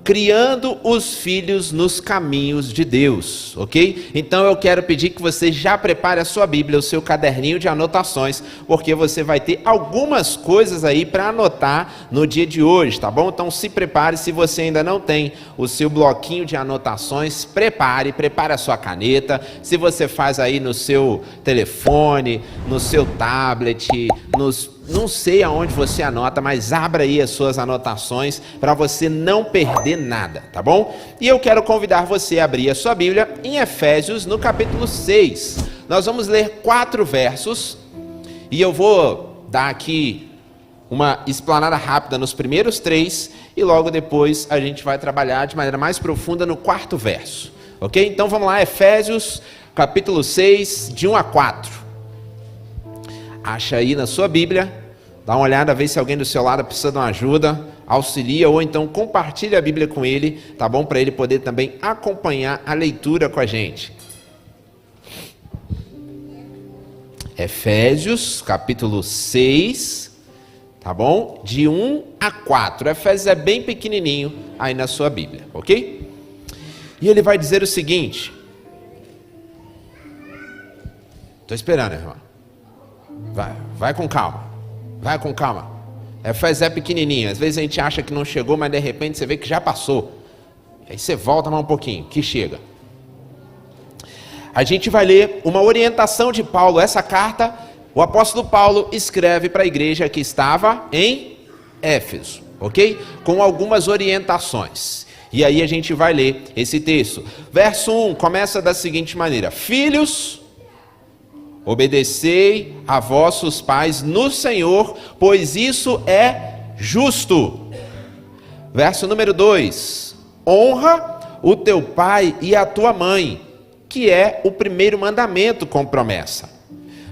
criando os filhos nos caminhos de Deus, ok? Então eu quero pedir que você já prepare a sua Bíblia, o seu caderninho de anotações, porque você vai ter algumas coisas aí para anotar no dia de hoje, tá bom? Então se prepare, se você ainda não tem o seu bloquinho de anotações, prepare a sua caneta. Se você faz aí no seu telefone, no seu tablet, não sei aonde você anota, mas abra aí as suas anotações para você não perder nada, tá bom? E eu quero convidar você a abrir a sua Bíblia em Efésios, no capítulo 6. Nós vamos ler 4 versos e eu vou dar aqui uma explanada rápida nos primeiros 3 e logo depois a gente vai trabalhar de maneira mais profunda no 4º verso, ok? Então vamos lá, Efésios, capítulo 6, de 1 a 4. Acha aí na sua Bíblia, dá uma olhada, vê se alguém do seu lado precisa de uma ajuda, auxilia ou então compartilha a Bíblia com ele, tá bom? Para ele poder também acompanhar a leitura com a gente. Efésios, capítulo 6, tá bom? De 1 a 4. Efésios é bem pequenininho aí na sua Bíblia, ok? E ele vai dizer o seguinte. Estou esperando, irmão. Vai com calma, vai com calma. Efésios é pequenininho, às vezes a gente acha que não chegou, mas de repente você vê que já passou. Aí você volta mais um pouquinho, que chega. A gente vai ler uma orientação de Paulo. Essa carta, o apóstolo Paulo escreve para a igreja que estava em Éfeso, ok? Com algumas orientações. E aí a gente vai ler esse texto. Verso 1 começa da seguinte maneira: Filhos, obedecei a vossos pais no Senhor, pois isso é justo. Verso número 2: honra o teu pai e a tua mãe, que é o primeiro mandamento com promessa.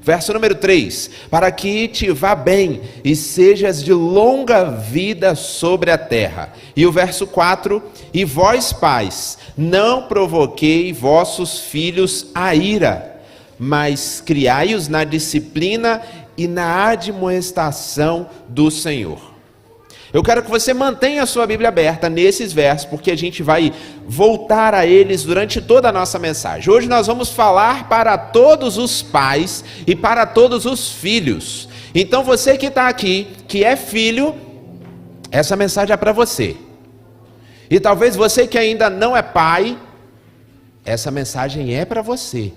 Verso número 3: para que te vá bem e sejas de longa vida sobre a terra. E o verso 4: e vós pais, não provoquei vossos filhos a ira, mas criai-os na disciplina e na admoestação do Senhor. Eu quero que você mantenha a sua Bíblia aberta nesses versos, porque a gente vai voltar a eles durante toda a nossa mensagem. Hoje nós vamos falar para todos os pais e para todos os filhos. Então você que está aqui, que é filho, essa mensagem é para você. E talvez você que ainda não é pai, essa mensagem é para você.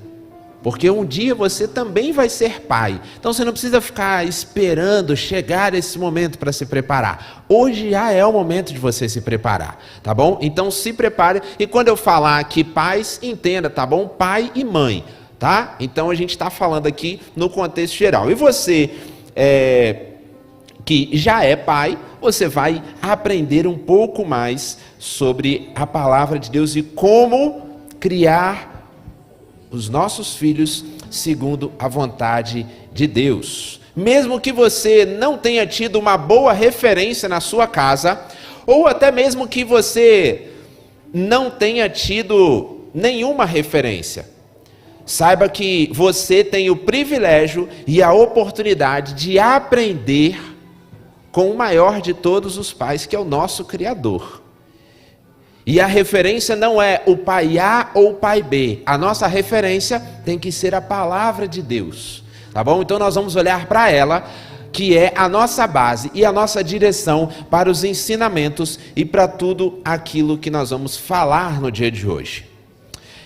Porque um dia você também vai ser pai. Então você não precisa ficar esperando chegar esse momento para se preparar. Hoje já é o momento de você se preparar, tá bom? Então se prepare. E quando eu falar aqui pais, entenda, tá bom? Pai e mãe, tá? Então a gente está falando aqui no contexto geral. E você que já é pai, você vai aprender um pouco mais sobre a palavra de Deus e como criar os nossos filhos segundo a vontade de Deus. Mesmo que você não tenha tido uma boa referência na sua casa, ou até mesmo que você não tenha tido nenhuma referência, saiba que você tem o privilégio e a oportunidade de aprender com o maior de todos os pais, que é o nosso Criador. E a referência não é o pai A ou o pai B. A nossa referência tem que ser a palavra de Deus, tá bom? Então nós vamos olhar para ela, que é a nossa base e a nossa direção para os ensinamentos e para tudo aquilo que nós vamos falar no dia de hoje.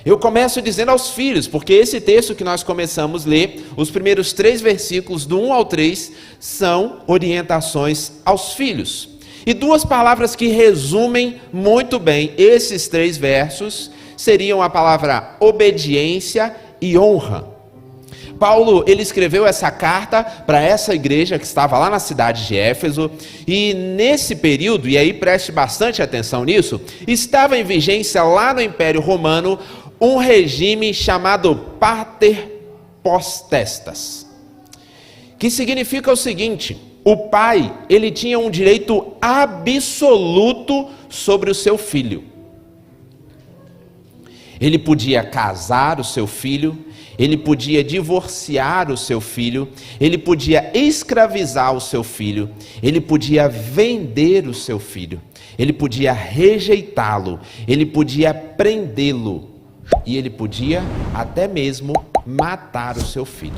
Eu começo dizendo aos filhos, porque esse texto que nós começamos a ler, os primeiros 3 versículos do 1 ao 3, são orientações aos filhos. E 2 palavras que resumem muito bem esses 3 versos seriam a palavra obediência e honra. Paulo, ele escreveu essa carta para essa igreja que estava lá na cidade de Éfeso, e nesse período, e aí preste bastante atenção nisso, estava em vigência lá no Império Romano um regime chamado Pater Potestas, que significa o seguinte: o pai, ele tinha um direito absoluto sobre o seu filho. Ele podia casar o seu filho, ele podia divorciar o seu filho, ele podia escravizar o seu filho, ele podia vender o seu filho, ele podia rejeitá-lo, ele podia prendê-lo e ele podia até mesmo matar o seu filho.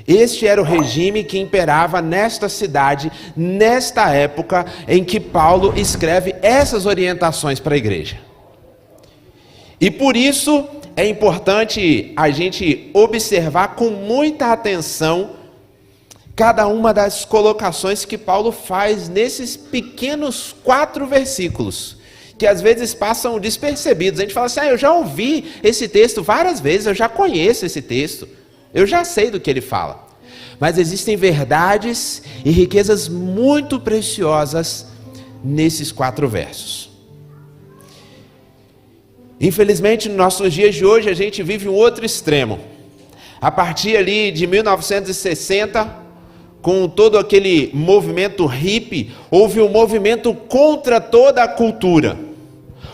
Este era o regime que imperava nesta cidade, nesta época em que Paulo escreve essas orientações para a igreja. E por isso é importante a gente observar com muita atenção cada uma das colocações que Paulo faz nesses pequenos 4 versículos, que às vezes passam despercebidos. A gente fala assim, eu já ouvi esse texto várias vezes, eu já conheço esse texto, eu já sei do que ele fala. Mas existem verdades e riquezas muito preciosas nesses 4 versos. Infelizmente, nos nossos dias de hoje, a gente vive um outro extremo. A partir ali de 1960, com todo aquele movimento hippie, houve um movimento contra toda a cultura.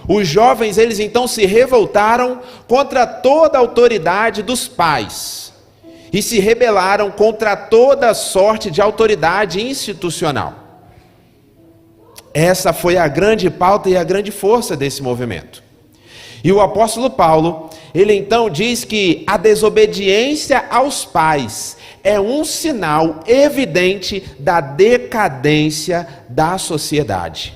Os jovens, eles então se revoltaram contra toda a autoridade dos pais e se rebelaram contra toda sorte de autoridade institucional. Essa foi a grande pauta e a grande força desse movimento. E o apóstolo Paulo, ele então diz que a desobediência aos pais é um sinal evidente da decadência da sociedade.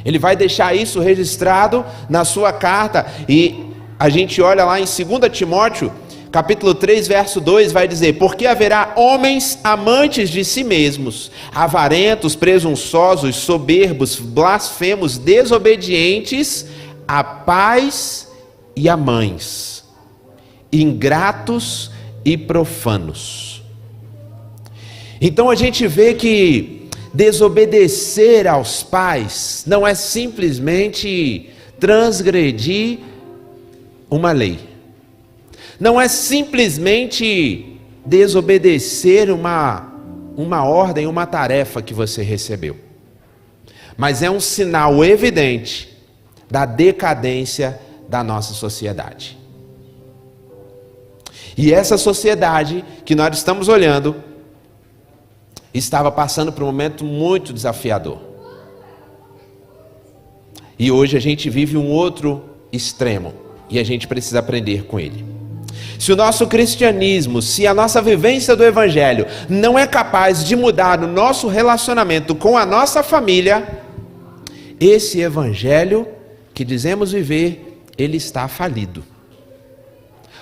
Ele vai deixar isso registrado na sua carta, e a gente olha lá em 2 Timóteo, capítulo 3, verso 2, vai dizer: porque haverá homens amantes de si mesmos, avarentos, presunçosos, soberbos, blasfemos, desobedientes a pais e a mães, ingratos e profanos. Então a gente vê que desobedecer aos pais não é simplesmente transgredir uma lei, não é simplesmente desobedecer uma ordem, uma tarefa que você recebeu, mas é um sinal evidente da decadência da nossa sociedade. E essa sociedade que nós estamos olhando estava passando por um momento muito desafiador. E hoje a gente vive um outro extremo e a gente precisa aprender com ele. Se o nosso cristianismo, se a nossa vivência do evangelho não é capaz de mudar o nosso relacionamento com a nossa família, esse evangelho que dizemos viver, ele está falido.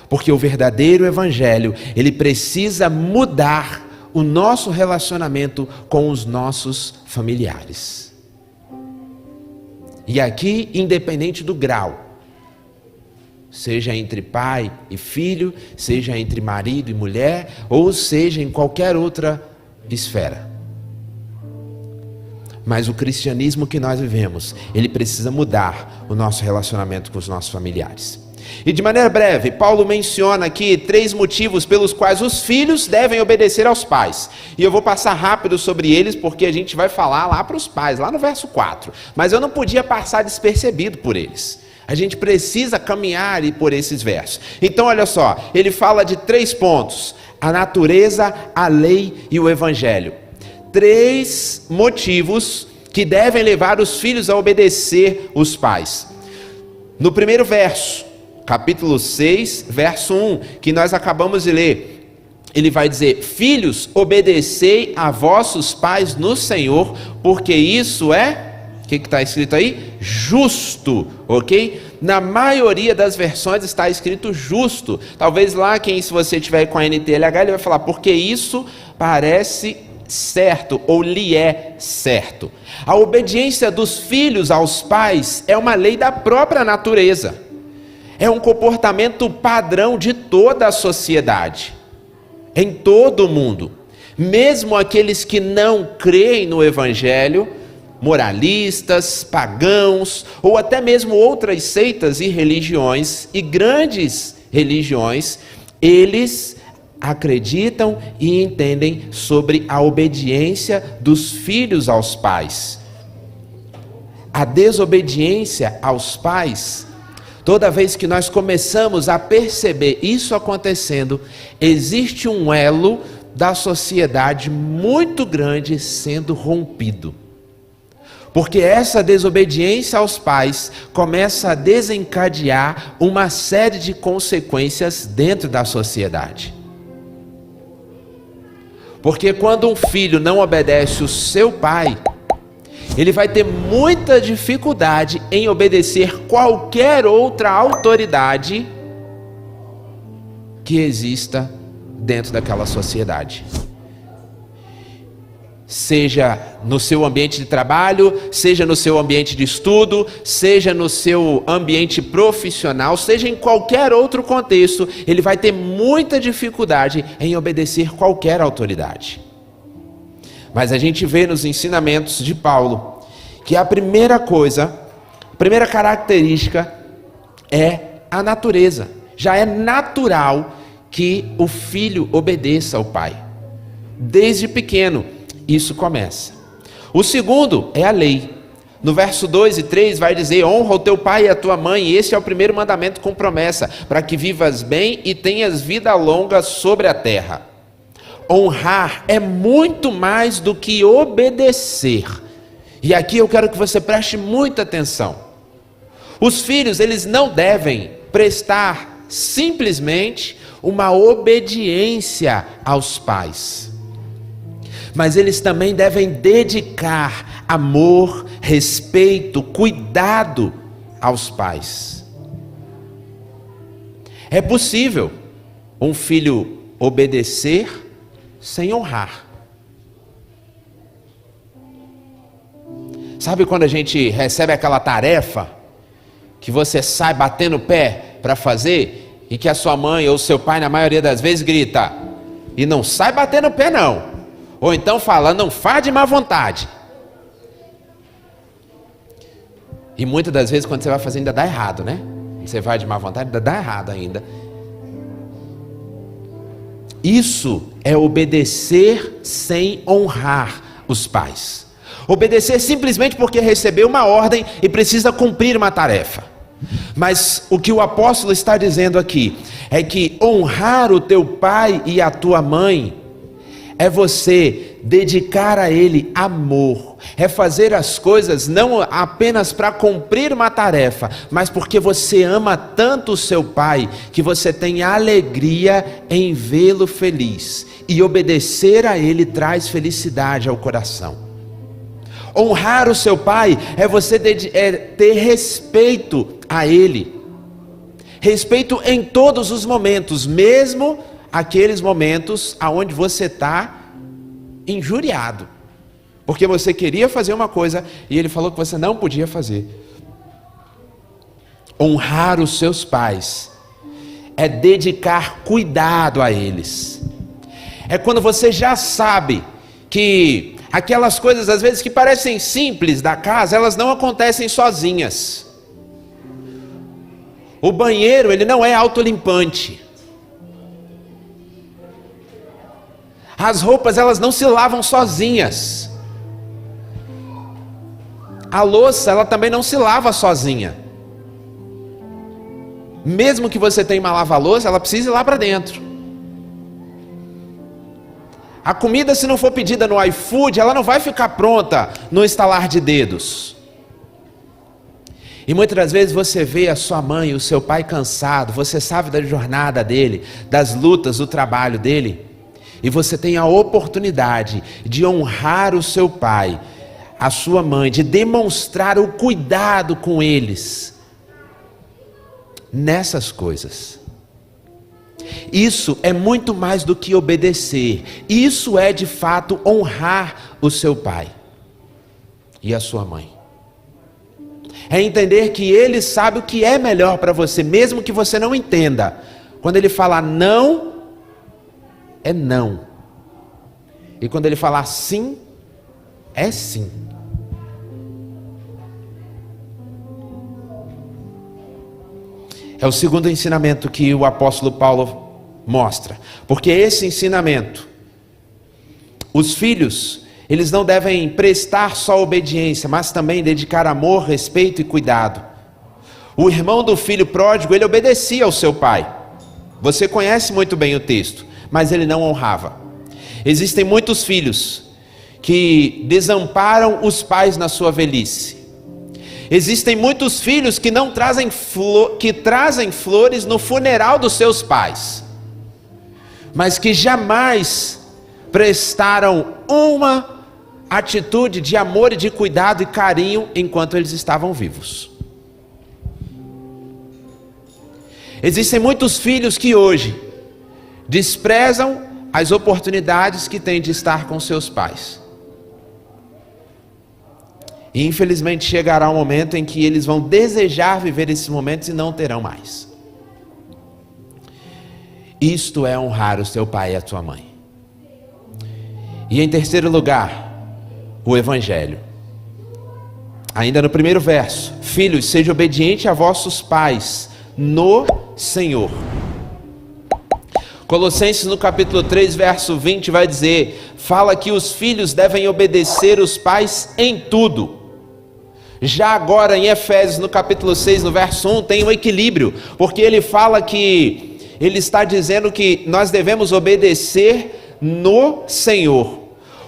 Porque o verdadeiro evangelho, ele precisa mudar o nosso relacionamento com os nossos familiares. E aqui, independente do grau, seja entre pai e filho, seja entre marido e mulher, ou seja em qualquer outra esfera. Mas o cristianismo que nós vivemos, ele precisa mudar o nosso relacionamento com os nossos familiares. E de maneira breve, Paulo menciona aqui 3 motivos pelos quais os filhos devem obedecer aos pais. E eu vou passar rápido sobre eles, porque a gente vai falar lá para os pais, lá no verso 4. Mas eu não podia passar despercebido por eles. A gente precisa caminhar por esses versos. Então olha só, ele fala de 3 pontos: a natureza, a lei e o evangelho. 3 motivos que devem levar os filhos a obedecer os pais. No primeiro verso, capítulo 6, verso 1, que nós acabamos de ler, ele vai dizer: filhos, obedecei a vossos pais no Senhor, porque isso é, o que está escrito aí? Justo, ok? Na maioria das versões está escrito justo. Talvez lá, se você tiver com a NTLH, ele vai falar, porque isso parece certo, ou lhe é certo. A obediência dos filhos aos pais é uma lei da própria natureza. É um comportamento padrão de toda a sociedade, em todo o mundo. Mesmo aqueles que não creem no evangelho, moralistas, pagãos, ou até mesmo outras seitas e religiões, e grandes religiões, eles acreditam e entendem sobre a obediência dos filhos aos pais. A desobediência aos pais, toda vez que nós começamos a perceber isso acontecendo, existe um elo da sociedade muito grande sendo rompido. Porque essa desobediência aos pais começa a desencadear uma série de consequências dentro da sociedade. Porque quando um filho não obedece o seu pai, ele vai ter muita dificuldade em obedecer qualquer outra autoridade que exista dentro daquela sociedade. Seja no seu ambiente de trabalho, seja no seu ambiente de estudo, seja no seu ambiente profissional, seja em qualquer outro contexto, ele vai ter muita dificuldade em obedecer qualquer autoridade. Mas a gente vê nos ensinamentos de Paulo que a primeira característica é a natureza. Já é natural que o filho obedeça ao pai. Desde pequeno, isso começa. O segundo é a lei. No verso 2 e 3 vai dizer: honra o teu pai e a tua mãe, e esse é o primeiro mandamento com promessa, para que vivas bem e tenhas vida longa sobre a terra. Honrar é muito mais do que obedecer. E aqui eu quero que você preste muita atenção. Os filhos, eles não devem prestar simplesmente uma obediência aos pais, mas eles também devem dedicar amor, respeito, cuidado aos pais. É possível um filho obedecer sem honrar. Sabe quando a gente recebe aquela tarefa que você sai batendo o pé para fazer e que a sua mãe ou seu pai na maioria das vezes grita: e não sai batendo o pé não, ou então fala: não faz de má vontade. E muitas das vezes quando você vai fazer ainda dá errado, né? Você vai de má vontade, ainda dá errado ainda. Isso é obedecer sem honrar os pais. Obedecer simplesmente porque recebeu uma ordem e precisa cumprir uma tarefa. Mas o que o apóstolo está dizendo aqui é que honrar o teu pai e a tua mãe é você dedicar a ele amor, é fazer as coisas não apenas para cumprir uma tarefa, mas porque você ama tanto o seu pai que você tem alegria em vê-lo feliz, e obedecer a ele traz felicidade ao coração. Honrar o seu pai é você ter respeito a ele, respeito em todos os momentos, mesmo aqueles momentos aonde você está injuriado, porque você queria fazer uma coisa e ele falou que você não podia fazer. Honrar os seus pais é dedicar cuidado a eles. É quando você já sabe que aquelas coisas às vezes que parecem simples da casa, elas não acontecem sozinhas. O banheiro, ele não é autolimpante. As roupas, elas não se lavam sozinhas. A louça, ela também não se lava sozinha. Mesmo que você tenha uma lava-louça, ela precisa ir lá para dentro. A comida, se não for pedida no iFood, ela não vai ficar pronta no estalar de dedos. E muitas das vezes você vê a sua mãe e o seu pai cansado, você sabe da jornada dele, das lutas, do trabalho dele, e você tem a oportunidade de honrar o seu pai, a sua mãe, de demonstrar o cuidado com eles nessas coisas. Isso é muito mais do que obedecer. Isso é de fato honrar o seu pai e a sua mãe. É entender que ele sabe o que é melhor para você, mesmo que você não entenda. Quando ele falar não, é não. E quando ele falar sim, é sim. É o segundo ensinamento que o apóstolo Paulo mostra. Porque esse ensinamento, os filhos, eles não devem prestar só obediência, mas também dedicar amor, respeito e cuidado. O irmão do filho pródigo, ele obedecia ao seu pai. Você conhece muito bem o texto, mas ele não honrava. Existem muitos filhos que desamparam os pais na sua velhice. Existem muitos filhos que não trazem trazem flores no funeral dos seus pais, mas que jamais prestaram uma atitude de amor e de cuidado e carinho enquanto eles estavam vivos. Existem muitos filhos que hoje desprezam as oportunidades que têm de estar com seus pais. E infelizmente chegará um momento em que eles vão desejar viver esses momentos e não terão mais. Isto é honrar o seu pai e a sua mãe. E em terceiro lugar, o Evangelho. Ainda no primeiro verso: filhos, sejam obedientes a vossos pais no Senhor. Colossenses no capítulo 3, verso 20 vai dizer, fala que os filhos devem obedecer os pais em tudo. Já agora em Efésios no capítulo 6, no verso 1, tem um equilíbrio, porque ele fala que, ele está dizendo que nós devemos obedecer no Senhor.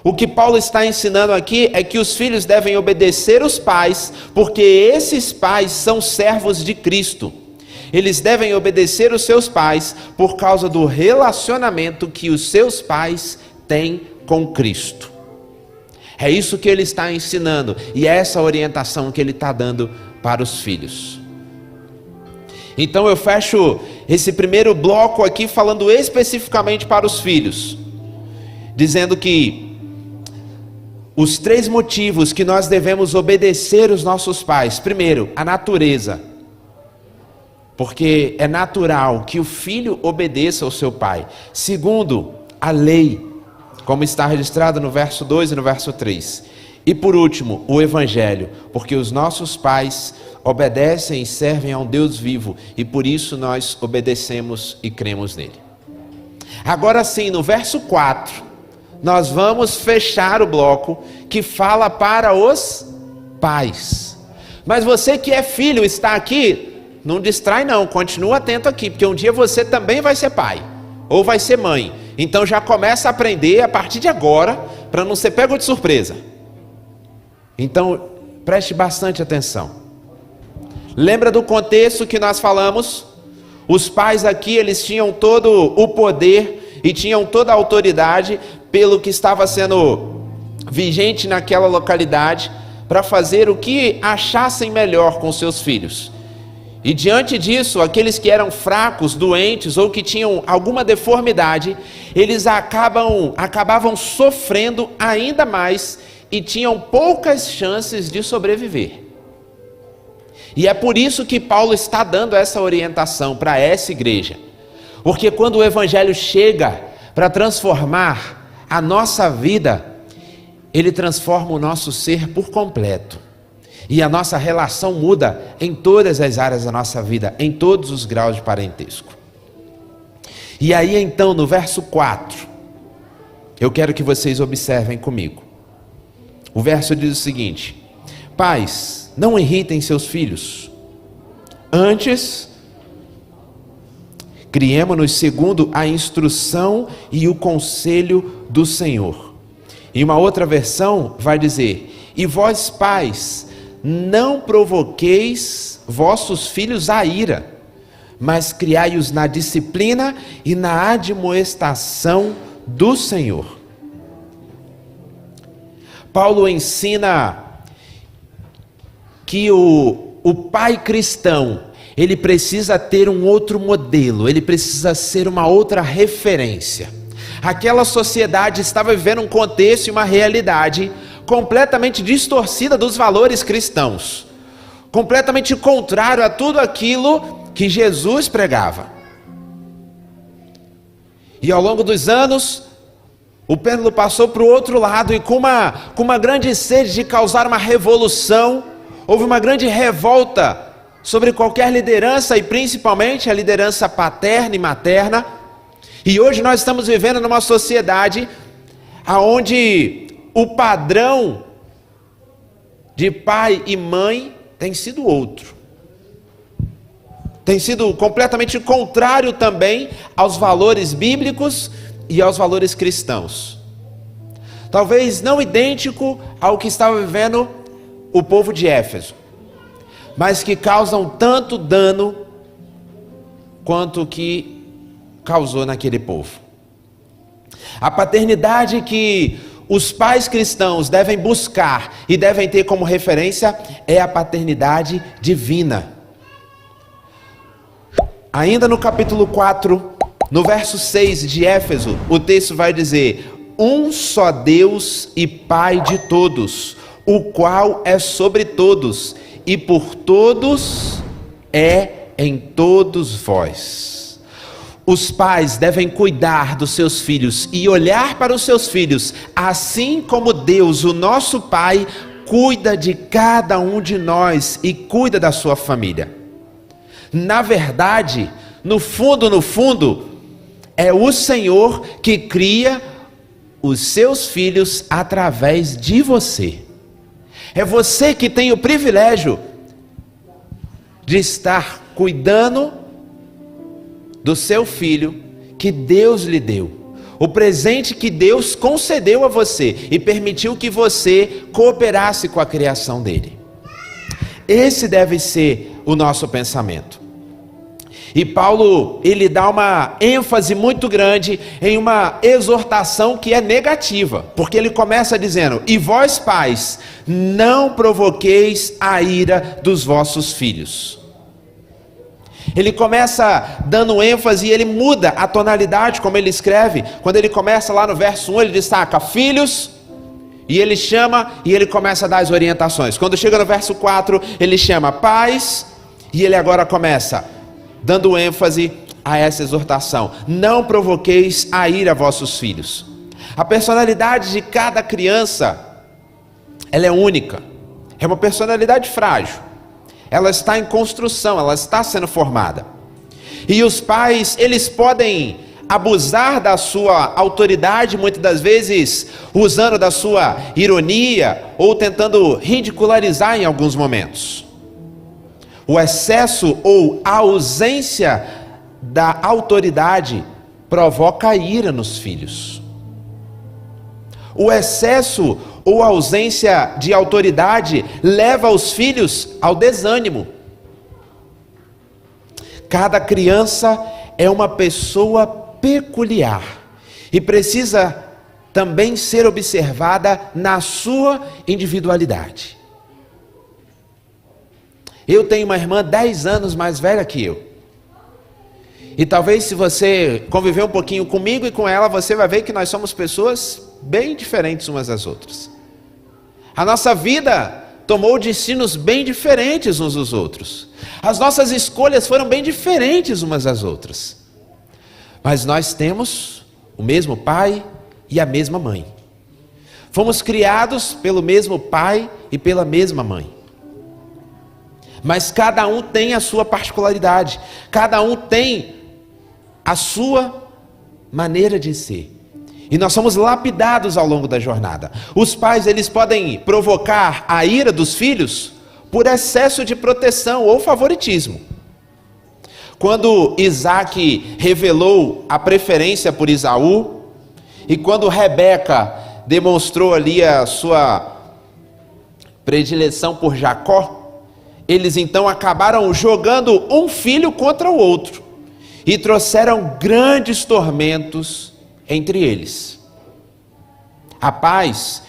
O que Paulo está ensinando aqui é que os filhos devem obedecer os pais, porque esses pais são servos de Cristo. Eles devem obedecer os seus pais por causa do relacionamento que os seus pais têm com Cristo. É isso que ele está ensinando e é essa orientação que ele está dando para os filhos. Então eu fecho esse primeiro bloco aqui falando especificamente para os filhos, dizendo que os 3 motivos que nós devemos obedecer os nossos pais. Primeiro, a natureza. Porque é natural que o filho obedeça ao seu pai. Segundo, a lei, como está registrado no verso 2 e no verso 3. E por último, o Evangelho, porque os nossos pais obedecem e servem a um Deus vivo, e por isso nós obedecemos e cremos nele. Agora sim, no verso 4, nós vamos fechar o bloco que fala para os pais. Mas você que é filho, está aqui, não distrai não, continua atento aqui, porque um dia você também vai ser pai, ou vai ser mãe. Então já começa a aprender a partir de agora, para não ser pego de surpresa. Então, preste bastante atenção. Lembra do contexto que nós falamos? Os pais aqui, eles tinham todo o poder e tinham toda a autoridade pelo que estava sendo vigente naquela localidade, para fazer o que achassem melhor com seus filhos. E diante disso, aqueles que eram fracos, doentes ou que tinham alguma deformidade, eles acabavam sofrendo ainda mais e tinham poucas chances de sobreviver. E é por isso que Paulo está dando essa orientação para essa igreja. Porque quando o Evangelho chega para transformar a nossa vida, ele transforma o nosso ser por completo. E a nossa relação muda em todas as áreas da nossa vida, em todos os graus de parentesco. E aí então, no verso 4, eu quero que vocês observem comigo. O verso diz o seguinte: pais, não irritem seus filhos, antes criemo-nos segundo a instrução e o conselho do Senhor. E uma outra versão vai dizer: e vós pais, não provoqueis vossos filhos a ira, mas criai-os na disciplina e na admoestação do Senhor. Paulo ensina que o pai cristão, ele precisa ter um outro modelo, ele precisa ser uma outra referência. Aquela sociedade estava vivendo um contexto e uma realidade completamente distorcida dos valores cristãos, completamente contrário a tudo aquilo que Jesus pregava. E ao longo dos anos, o pêndulo passou para o outro lado, e com uma grande sede de causar uma revolução, houve uma grande revolta sobre qualquer liderança, e principalmente a liderança paterna e materna. E hoje nós estamos vivendo numa sociedade onde o padrão de pai e mãe tem sido outro. Tem sido completamente contrário também aos valores bíblicos e aos valores cristãos. talvez não idêntico ao que estava vivendo o povo de Éfeso, mas que causam tanto dano quanto o que causou naquele povo. A paternidade que os pais cristãos devem buscar e devem ter como referência é a paternidade divina. Ainda no capítulo 4, no verso 6 de Éfeso, o texto vai dizer: um só Deus e Pai de todos, o qual é sobre todos e por todos é em todos vós. Os pais devem cuidar dos seus filhos e olhar para os seus filhos, assim como Deus, o nosso Pai, cuida de cada um de nós e cuida da sua família. Na verdade, no fundo, é o Senhor que cria os seus filhos através de você. É você que tem o privilégio de estar cuidando do seu filho que Deus lhe deu. O presente que Deus concedeu a você e permitiu que você cooperasse com a criação dele. Esse deve ser o nosso pensamento. E Paulo, ele dá uma ênfase muito grande em uma exortação que é negativa, porque ele começa dizendo: e vós pais, não provoqueis a ira dos vossos filhos. Ele começa dando ênfase e ele muda a tonalidade como ele escreve. Quando ele começa lá no verso 1, ele destaca filhos, e ele chama e ele começa a dar as orientações. Quando chega no verso 4, ele chama pais, e ele agora começa dando ênfase a essa exortação: não provoqueis a ira a vossos filhos. A personalidade de cada criança, ela é única, é uma personalidade frágil, ela está em construção, ela está sendo formada. E os pais, eles podem abusar da sua autoridade, muitas das vezes usando da sua ironia ou tentando ridicularizar em alguns momentos. O excesso ou a ausência da autoridade provoca ira nos filhos. O excesso ou a ausência de autoridade leva os filhos ao desânimo. Cada criança é uma pessoa peculiar e precisa também ser observada na sua individualidade. Eu tenho uma irmã 10 anos mais velha que eu. E talvez, se você conviver um pouquinho comigo e com ela, você vai ver que nós somos pessoas bem diferentes umas das outras. A nossa vida tomou destinos bem diferentes uns dos outros. As nossas escolhas foram bem diferentes umas das outras. Mas nós temos o mesmo pai e a mesma mãe. Fomos criados pelo mesmo pai e pela mesma mãe. Mas cada um tem a sua particularidade, cada um tem a sua maneira de ser. E nós somos lapidados ao longo da jornada. Os pais, eles podem provocar a ira dos filhos por excesso de proteção ou favoritismo. Quando Isaac revelou a preferência por Esaú, e quando Rebeca demonstrou ali a sua predileção por Jacó, eles então acabaram jogando um filho contra o outro e trouxeram grandes tormentos entre eles. Há pais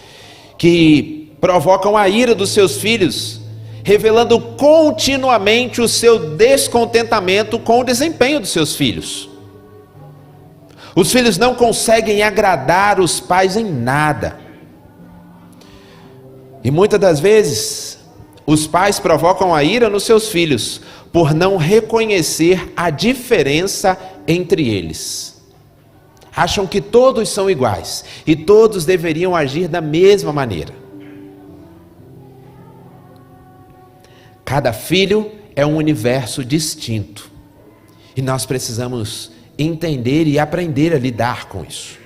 que provocam a ira dos seus filhos, revelando continuamente o seu descontentamento com o desempenho dos seus filhos. Os filhos não conseguem agradar os pais em nada. E muitas das vezes, os pais provocam a ira nos seus filhos por não reconhecer a diferença entre eles. Acham que todos são iguais e todos deveriam agir da mesma maneira. Cada filho é um universo distinto e nós precisamos entender e aprender a lidar com isso.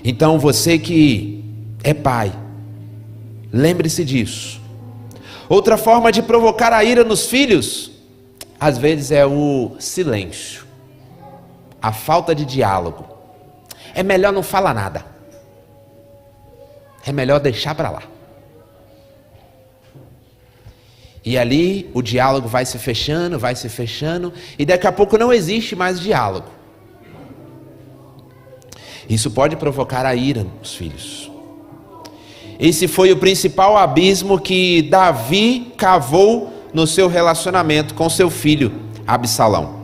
Então, você que é pai, lembre-se disso. Outra forma de provocar a ira nos filhos, às vezes, é o silêncio, a falta de diálogo. É melhor não falar nada. é melhor deixar para lá. E ali o diálogo vai se fechando, e daqui a pouco não existe mais diálogo. Isso pode provocar a ira nos filhos. Esse foi o principal abismo que Davi cavou no seu relacionamento com seu filho Absalão.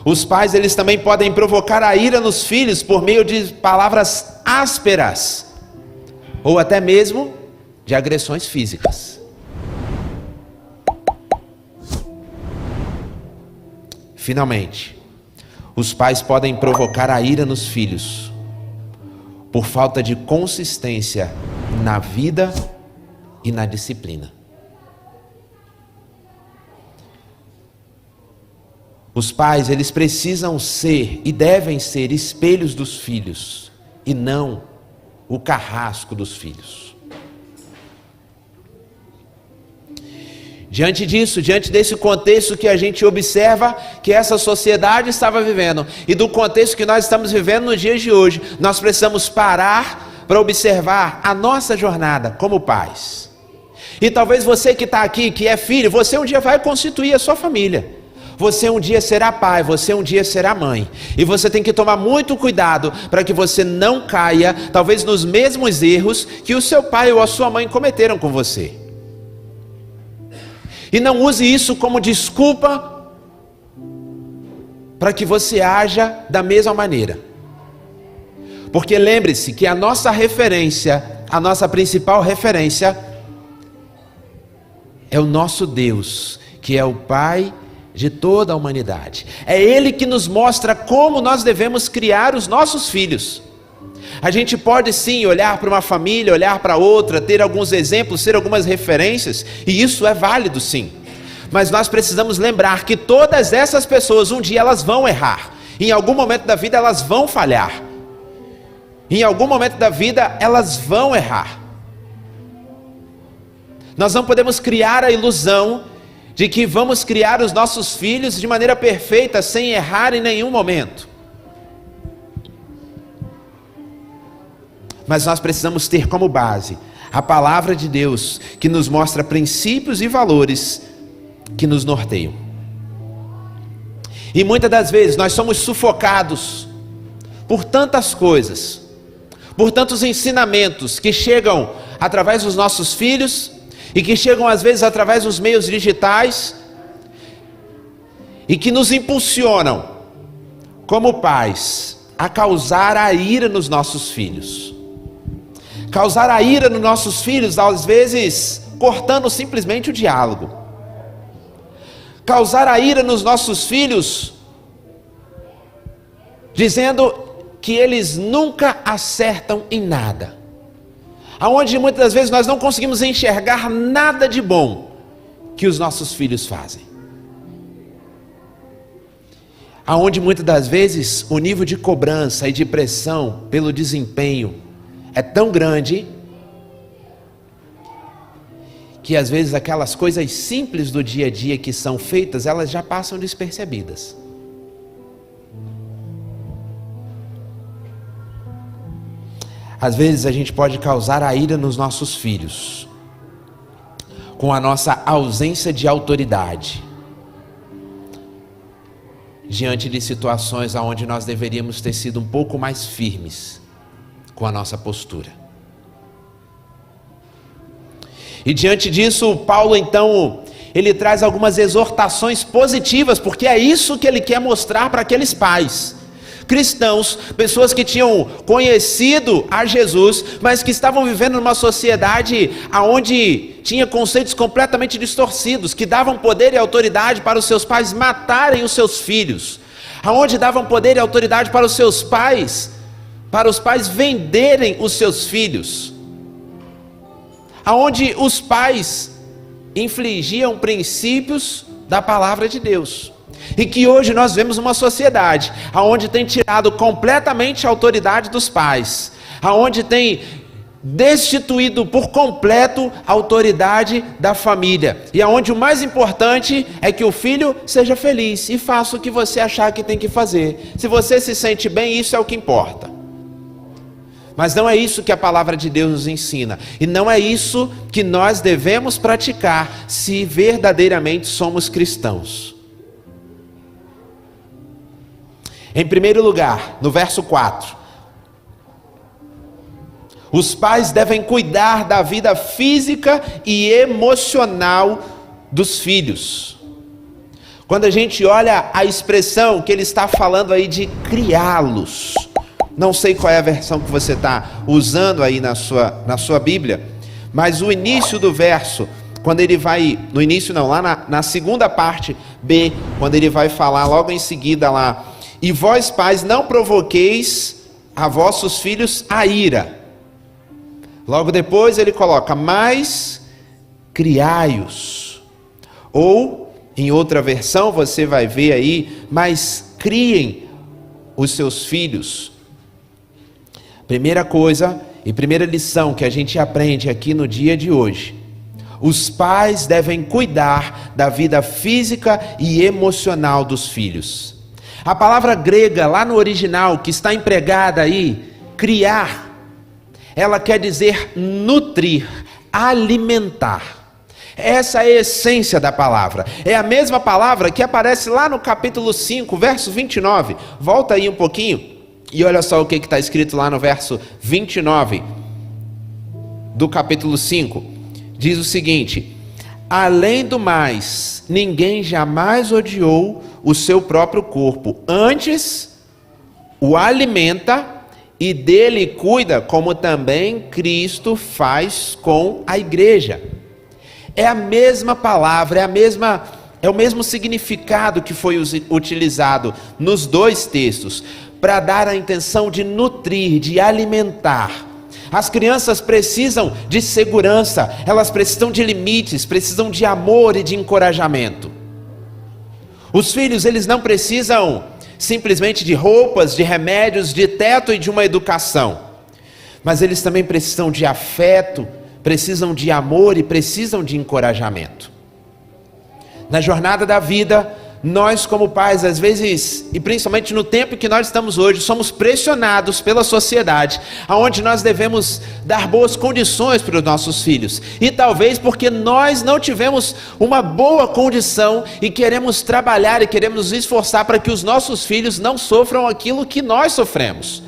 Os pais, eles também podem provocar a ira nos filhos por meio de palavras ásperas, ou até mesmo de agressões físicas. Finalmente, os pais podem provocar a ira nos filhos por falta de consistência na vida e na disciplina. Os pais, eles precisam ser e devem ser espelhos dos filhos e não o carrasco dos filhos. Diante disso, diante desse contexto que a gente observa que essa sociedade estava vivendo e do contexto que nós estamos vivendo nos dias de hoje, nós precisamos parar para observar a nossa jornada como pais. E talvez você que está aqui, que é filho, você um dia vai constituir a sua família. Você um dia será pai, você um dia será mãe. E você tem que tomar muito cuidado para que você não caia, talvez, nos mesmos erros que o seu pai ou a sua mãe cometeram com você. E não use isso como desculpa para que você haja da mesma maneira. Porque lembre-se que a nossa referência, a nossa principal referência, é o nosso Deus, que é o Pai de toda a humanidade. É Ele que nos mostra como nós devemos criar os nossos filhos. A gente pode sim olhar para uma família, olhar para outra, ter alguns exemplos, ter algumas referências, e isso é válido sim. Mas nós precisamos lembrar que todas essas pessoas, um dia elas vão errar. Em algum momento da vida elas vão falhar. Em algum momento da vida elas vão errar. Nós não podemos criar a ilusão de que vamos criar os nossos filhos de maneira perfeita, sem errar em nenhum momento. Mas nós precisamos ter como base a palavra de Deus, que nos mostra princípios e valores que nos norteiam. E muitas das vezes nós somos sufocados por tantas coisas, por tantos ensinamentos que chegam através dos nossos filhos e que chegam às vezes através dos meios digitais e que nos impulsionam como pais a causar a ira nos nossos filhos. Causar a ira nos nossos filhos, às vezes cortando simplesmente o diálogo. Causar a ira nos nossos filhos, dizendo que eles nunca acertam em nada. Aonde muitas das vezes nós não conseguimos enxergar nada de bom que os nossos filhos fazem. Aonde muitas das vezes o nível de cobrança e de pressão pelo desempenho é tão grande que às vezes aquelas coisas simples do dia a dia que são feitas, elas já passam despercebidas. Às vezes a gente pode causar a ira nos nossos filhos com a nossa ausência de autoridade diante de situações onde nós deveríamos ter sido um pouco mais firmes com a nossa postura. E diante disso, Paulo então, ele traz algumas exortações positivas, porque é isso que ele quer mostrar para aqueles pais. Cristãos, pessoas que tinham conhecido a Jesus, mas que estavam vivendo numa sociedade onde tinha conceitos completamente distorcidos, que davam poder e autoridade para os seus pais matarem os seus filhos, aonde davam poder e autoridade para os seus pais, para os pais venderem os seus filhos, aonde os pais infligiam princípios da palavra de Deus. E que hoje nós vemos uma sociedade aonde tem tirado completamente a autoridade dos pais, aonde tem destituído por completo a autoridade da família, e aonde o mais importante é que o filho seja feliz e faça o que você achar que tem que fazer. Se você se sente bem, isso é o que importa. Mas não é isso que a palavra de Deus nos ensina. E não é isso que nós devemos praticar se verdadeiramente somos cristãos. Em primeiro lugar, no verso 4, os pais devem cuidar da vida física e emocional dos filhos. Quando a gente olha a expressão que ele está falando aí de criá-los, não sei qual é a versão que você está usando aí na sua Bíblia, mas o início do verso, quando ele vai, no início não, lá na segunda parte B, quando ele vai falar logo em seguida lá, e vós pais não provoqueis a vossos filhos a ira. Logo depois ele coloca, mas criai-os. Ou, em outra versão, você vai ver aí, mas criem os seus filhos. Primeira coisa e primeira lição que a gente aprende aqui no dia de hoje: os pais devem cuidar da vida física e emocional dos filhos. A palavra grega lá no original que está empregada aí, criar, ela quer dizer nutrir, alimentar. Essa é a essência da palavra. É a mesma palavra que aparece lá no capítulo 5, verso 29. Volta aí um pouquinho e olha só o que está escrito lá no verso 29 do capítulo 5. Diz o seguinte: além do mais, ninguém jamais odiou o seu próprio corpo, antes o alimenta e dele cuida, como também Cristo faz com a igreja. É a mesma palavra, é o mesmo significado que foi utilizado nos dois textos, para dar a intenção de nutrir, de alimentar. As crianças precisam de segurança, elas precisam de limites, precisam de amor e de encorajamento. Os filhos, eles não precisam simplesmente de roupas, de remédios, de teto e de uma educação, mas eles também precisam de afeto, precisam de amor e precisam de encorajamento. Na jornada da vida, nós como pais, às vezes, e principalmente no tempo que nós estamos hoje, somos pressionados pela sociedade, aonde nós devemos dar boas condições para os nossos filhos, e talvez porque nós não tivemos uma boa condição e queremos trabalhar e queremos nos esforçar para que os nossos filhos não sofram aquilo que nós sofremos.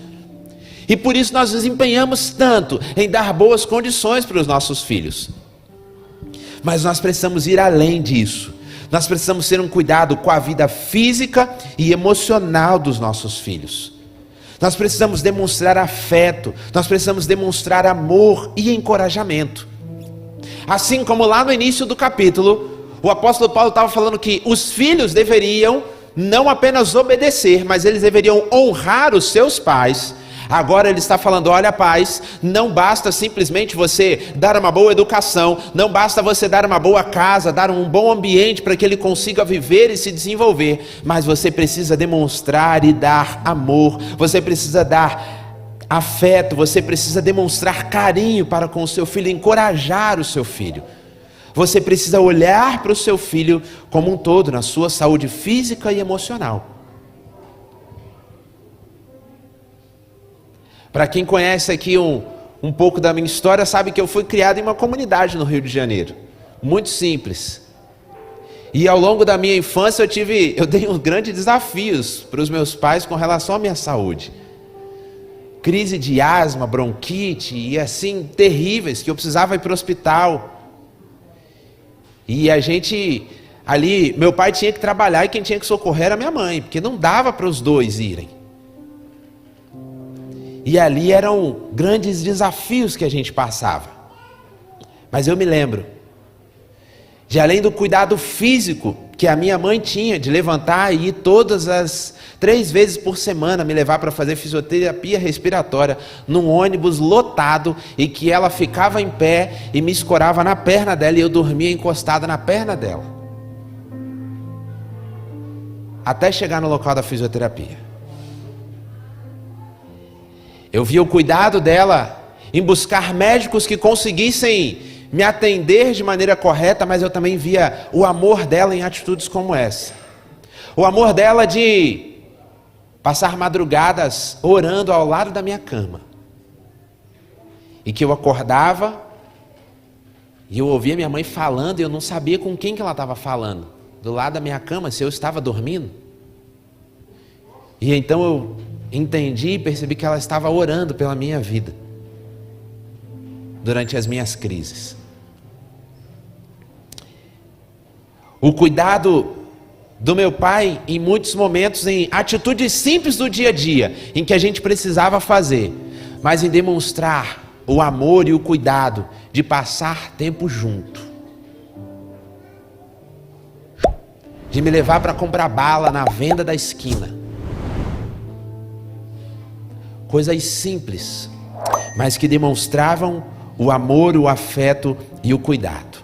E por isso nós nos empenhamos tanto em dar boas condições para os nossos filhos. Mas nós precisamos ir além disso. Nós precisamos ter um cuidado com a vida física e emocional dos nossos filhos. Nós precisamos demonstrar afeto, nós precisamos demonstrar amor e encorajamento. Assim como lá no início do capítulo, o apóstolo Paulo estava falando que os filhos deveriam não apenas obedecer, mas eles deveriam honrar os seus pais. Agora ele está falando, olha pais, não basta simplesmente você dar uma boa educação, não basta você dar uma boa casa, dar um bom ambiente para que ele consiga viver e se desenvolver, mas você precisa demonstrar e dar amor, você precisa dar afeto, você precisa demonstrar carinho para com o seu filho, encorajar o seu filho. Você precisa olhar para o seu filho como um todo, na sua saúde física e emocional. Para quem conhece aqui um pouco da minha história, sabe que eu fui criado em uma comunidade no Rio de Janeiro. Muito simples. E ao longo da minha infância eu dei uns grandes desafios para os meus pais com relação à minha saúde. Crise de asma, bronquite e assim, terríveis, que eu precisava ir para o hospital. E a gente, ali, meu pai tinha que trabalhar e quem tinha que socorrer era minha mãe, porque não dava para os dois irem. E ali eram grandes desafios que a gente passava. Mas eu me lembro de, além do cuidado físico que a minha mãe tinha, de levantar e ir todas as 3 vezes por semana me levar para fazer fisioterapia respiratória num ônibus lotado, e que ela ficava em pé e me escorava na perna dela e eu dormia encostado na perna dela, até chegar no local da fisioterapia. Eu via o cuidado dela em buscar médicos que conseguissem me atender de maneira correta, mas eu também via o amor dela em atitudes como essa. O amor dela de passar madrugadas orando ao lado da minha cama. e que eu acordava e eu ouvia minha mãe falando e eu não sabia com quem que ela estava falando, do lado da minha cama, se eu estava dormindo. E então eu entendi e percebi que ela estava orando pela minha vida durante as minhas crises. O cuidado do meu pai, em muitos momentos, em atitudes simples do dia a dia, em que a gente precisava fazer, mas em demonstrar o amor e o cuidado de passar tempo junto, de me levar para comprar bala na venda da esquina. Coisas simples, mas que demonstravam o amor, o afeto e o cuidado.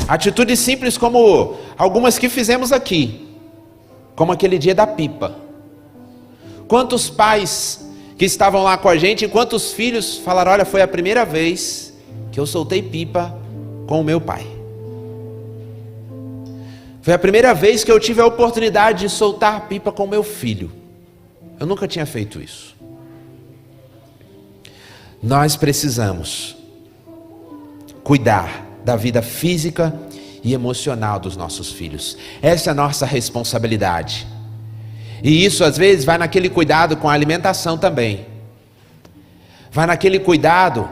Atitudes simples como algumas que fizemos aqui, como aquele dia da pipa. Quantos pais que estavam lá com a gente, enquanto os filhos falaram: olha, foi a primeira vez que eu soltei pipa com o meu pai. Foi a primeira vez que eu tive a oportunidade de soltar pipa com o meu filho. Eu nunca tinha feito isso. Nós precisamos cuidar da vida física e emocional dos nossos filhos. Essa é a nossa responsabilidade. E isso às vezes vai naquele cuidado com a alimentação também. Vai naquele cuidado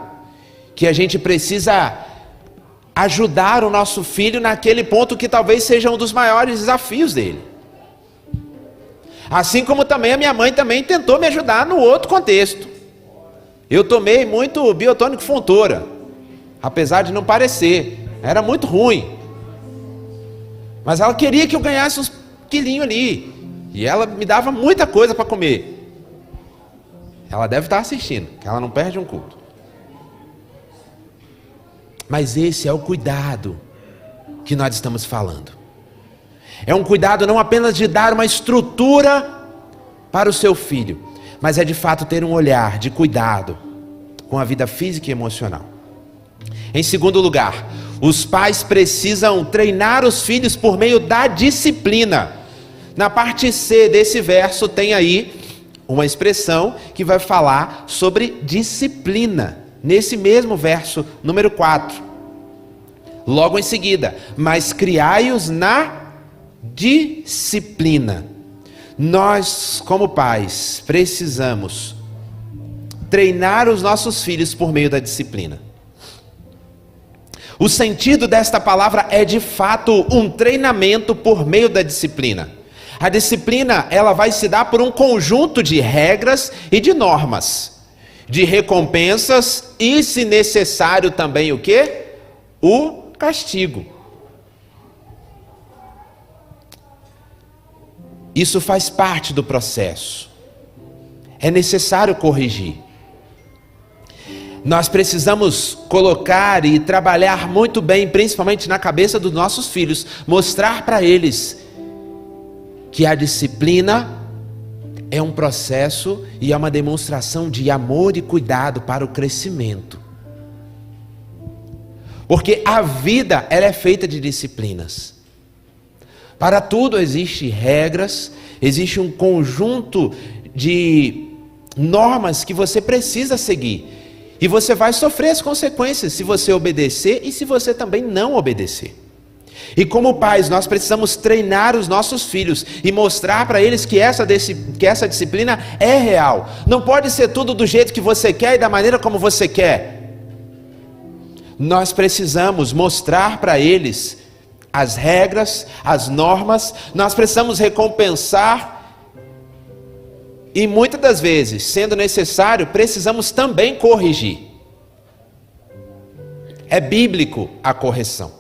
que a gente precisa ajudar o nosso filho naquele ponto que talvez seja um dos maiores desafios dele. Assim como também a minha mãe também tentou me ajudar no outro contexto. Eu tomei muito biotônico Fontoura, apesar de não parecer, era muito ruim. Mas ela queria que eu ganhasse uns quilinhos ali, e ela me dava muita coisa para comer. Ela deve estar assistindo, que ela não perde um culto. Mas esse é o cuidado que nós estamos falando. É um cuidado não apenas de dar uma estrutura para o seu filho, mas é de fato ter um olhar de cuidado com a vida física e emocional. Em segundo lugar, os pais precisam treinar os filhos por meio da disciplina. Na parte C desse verso tem aí uma expressão que vai falar sobre disciplina. Nesse mesmo verso, número 4. Logo em seguida, mas criai-os na disciplina. Nós, como pais, precisamos treinar os nossos filhos por meio da disciplina. O sentido desta palavra é de fato um treinamento por meio da disciplina. A disciplina, ela vai se dar por um conjunto de regras e de normas, de recompensas e, se necessário, também o quê? O castigo. Isso faz parte do processo. É necessário corrigir. Nós precisamos colocar e trabalhar muito bem, principalmente na cabeça dos nossos filhos, mostrar para eles que a disciplina é um processo e é uma demonstração de amor e cuidado para o crescimento. Porque a vida, ela é feita de disciplinas. Para tudo existe regras, existe um conjunto de normas que você precisa seguir. E você vai sofrer as consequências se você obedecer e se você também não obedecer. E como pais, nós precisamos treinar os nossos filhos e mostrar para eles que essa disciplina é real. Não pode ser tudo do jeito que você quer e da maneira como você quer. Nós precisamos mostrar para eles as regras, as normas, nós precisamos recompensar e muitas das vezes, sendo necessário, precisamos também corrigir. É bíblico a correção.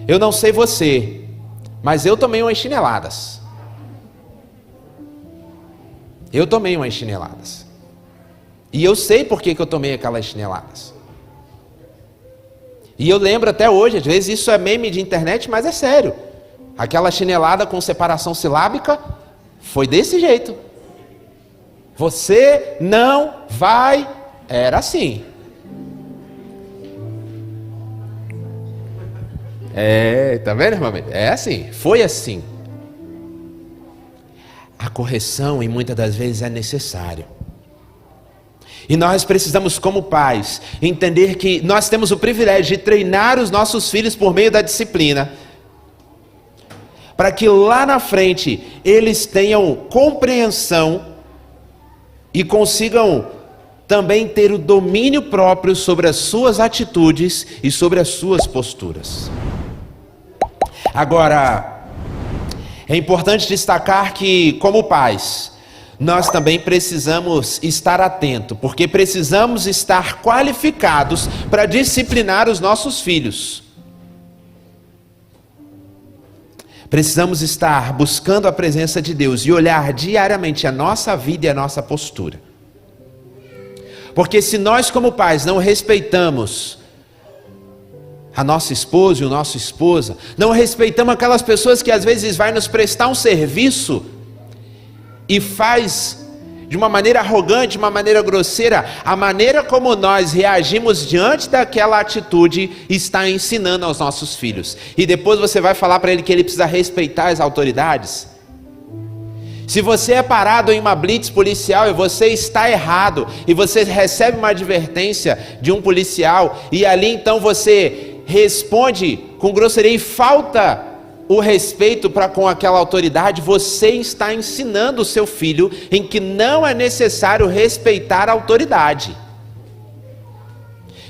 Eu não sei você, mas eu tomei umas chineladas. Eu tomei umas chineladas. E eu sei por que eu tomei aquelas chineladas. E eu lembro até hoje, às vezes isso é meme de internet, mas é sério. Aquela chinelada com separação silábica foi desse jeito. Você não vai... Era assim. Tá vendo, irmão? É assim, foi assim. A correção, e muitas das vezes, é necessário. E nós precisamos, como pais, entender que nós temos o privilégio de treinar os nossos filhos por meio da disciplina, para que lá na frente eles tenham compreensão e consigam também ter o domínio próprio sobre as suas atitudes e sobre as suas posturas. Agora, é importante destacar que, como pais, nós também precisamos estar atentos, porque precisamos estar qualificados para disciplinar os nossos filhos. Precisamos estar buscando a presença de Deus e olhar diariamente a nossa vida e a nossa postura. Porque se nós como pais não respeitamos a nossa esposa e o nosso esposa, não respeitamos aquelas pessoas que às vezes vai nos prestar um serviço e faz de uma maneira arrogante, de uma maneira grosseira, a maneira como nós reagimos diante daquela atitude está ensinando aos nossos filhos. E depois você vai falar para ele que ele precisa respeitar as autoridades. Se você é parado em uma blitz policial e você está errado, e você recebe uma advertência de um policial, e ali então você responde com grosseria e falta o respeito para com aquela autoridade, você está ensinando o seu filho em que não é necessário respeitar a autoridade.